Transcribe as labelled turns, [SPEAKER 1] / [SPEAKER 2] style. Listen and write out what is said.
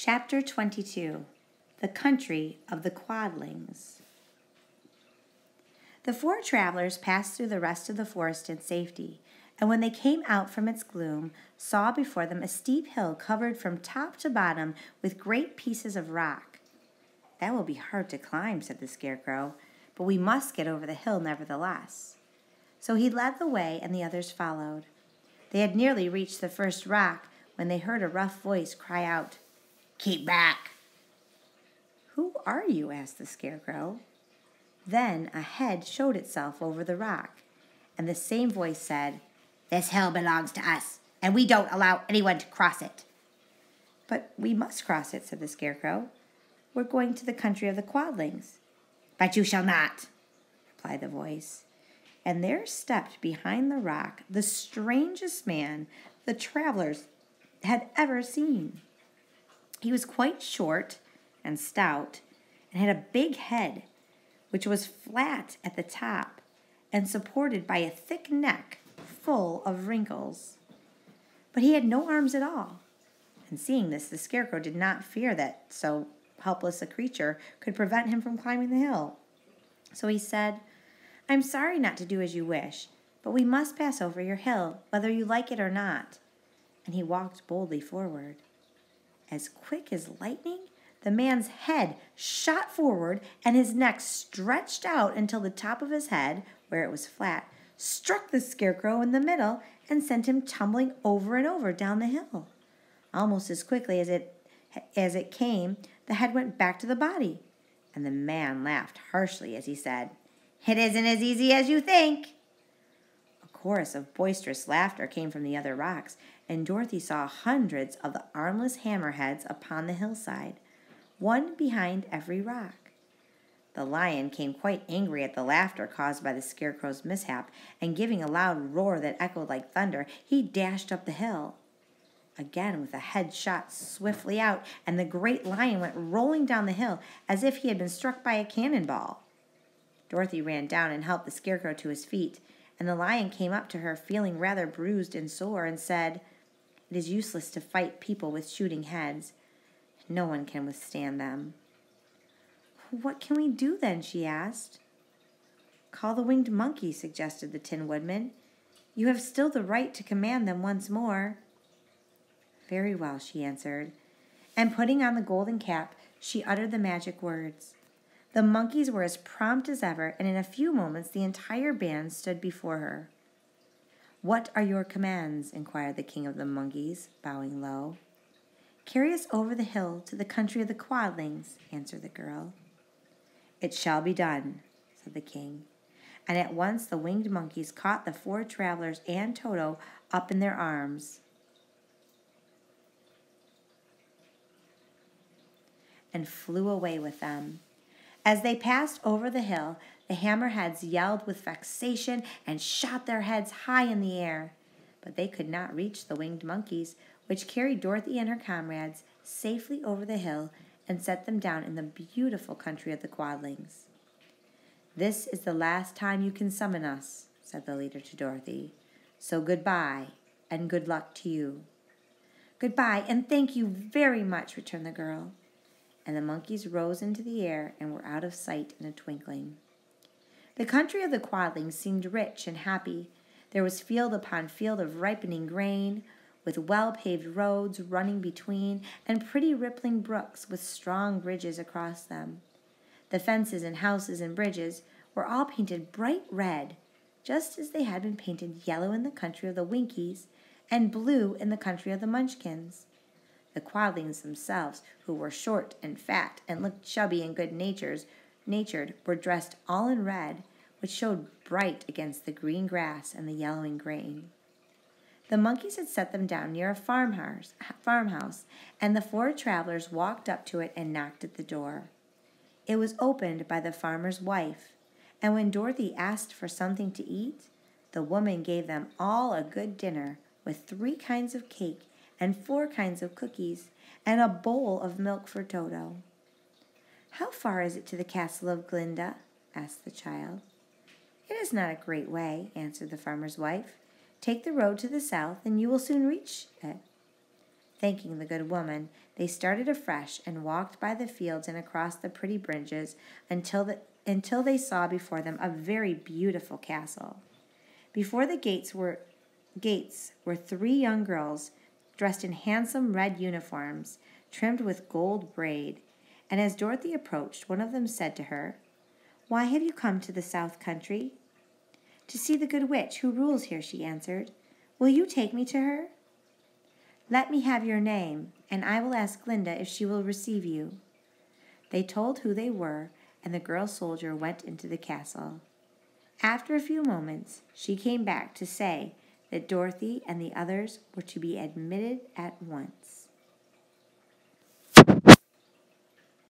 [SPEAKER 1] Chapter 22. The Country of the Quadlings. The four travelers passed through the rest of the forest in safety, and when they came out from its gloom, saw before them a steep hill covered from top to bottom with great pieces of rock. "That will be hard to climb," said the Scarecrow, "but we must get over the hill nevertheless." So he led the way, and the others followed. They had nearly reached the first rock when they heard a rough voice cry out, "Keep back!" "Who are you?" asked the Scarecrow. Then a head showed itself over the rock, and the same voice said, "This hill belongs to us, and we don't allow anyone to cross it." "But we must cross it," said the Scarecrow. "We're going to the country of the Quadlings." "But you shall not," replied the voice. And there stepped behind the rock the strangest man the travelers had ever seen. He was quite short and stout, and had a big head, which was flat at the top and supported by a thick neck full of wrinkles. But he had no arms at all, and seeing this, the Scarecrow did not fear that so helpless a creature could prevent him from climbing the hill. So he said, "I'm sorry not to do as you wish, but we must pass over your hill, whether you like it or not." And he walked boldly forward. As quick as lightning, the man's head shot forward, and his neck stretched out until the top of his head, where it was flat, struck the Scarecrow in the middle and sent him tumbling over and over down the hill. Almost as quickly as it came, the head went back to the body, and the man laughed harshly as he said, "It isn't as easy as you think." A chorus of boisterous laughter came from the other rocks, and Dorothy saw hundreds of the armless hammerheads upon the hillside, one behind every rock. The lion came quite angry at the laughter caused by the Scarecrow's mishap, and giving a loud roar that echoed like thunder, he dashed up the hill. Again, with a head shot swiftly out, and the great lion went rolling down the hill as if he had been struck by a cannonball. Dorothy ran down and helped the Scarecrow to his feet, and the lion came up to her, feeling rather bruised and sore, and said, "It is useless to fight people with shooting heads. No one can withstand them." "What can we do then?" she asked. "Call the winged monkey," suggested the Tin Woodman. "You have still the right to command them once more." "Very well," she answered, and putting on the golden cap, she uttered the magic words. The monkeys were as prompt as ever, and in a few moments the entire band stood before her. "What are your commands?" inquired the king of the monkeys, bowing low. "Carry us over the hill to the country of the Quadlings," answered the girl. "It shall be done," said the king, and at once the winged monkeys caught the four travelers and Toto up in their arms and flew away with them. As they passed over the hill, the hammerheads yelled with vexation and shot their heads high in the air. But they could not reach the winged monkeys, which carried Dorothy and her comrades safely over the hill and set them down in the beautiful country of the Quadlings. "This is the last time you can summon us," said the leader to Dorothy. "So goodbye, and good luck to you." "Goodbye, and thank you very much," returned the girl. And the monkeys rose into the air and were out of sight in a twinkling. The country of the Quadlings seemed rich and happy. There was field upon field of ripening grain, with well-paved roads running between, and pretty rippling brooks with strong bridges across them. The fences and houses and bridges were all painted bright red, just as they had been painted yellow in the country of the Winkies and blue in the country of the Munchkins. The Quadlings themselves, who were short and fat and looked chubby and good-natured, were dressed all in red, which showed bright against the green grass and the yellowing grain. The monkeys had set them down near a farmhouse, and the four travelers walked up to it and knocked at the door. It was opened by the farmer's wife, and when Dorothy asked for something to eat, the woman gave them all a good dinner with 3 kinds of cake and 4 kinds of cookies, and a bowl of milk for Toto. "How far is it to the castle of Glinda?" asked the child. "It is not a great way," answered the farmer's wife. "Take the road to the south, and you will soon reach it." Thanking the good woman, they started afresh and walked by the fields and across the pretty bridges until they saw before them a very beautiful castle. Before the gates were three young girls dressed in handsome red uniforms, trimmed with gold braid. And as Dorothy approached, one of them said to her, "Why have you come to the South Country?" "To see the good witch who rules here," she answered. "Will you take me to her?" "Let me have your name, and I will ask Glinda if she will receive you." They told who they were, and the girl soldier went into the castle. After a few moments, she came back to say that Dorothy and the others were to be admitted at once.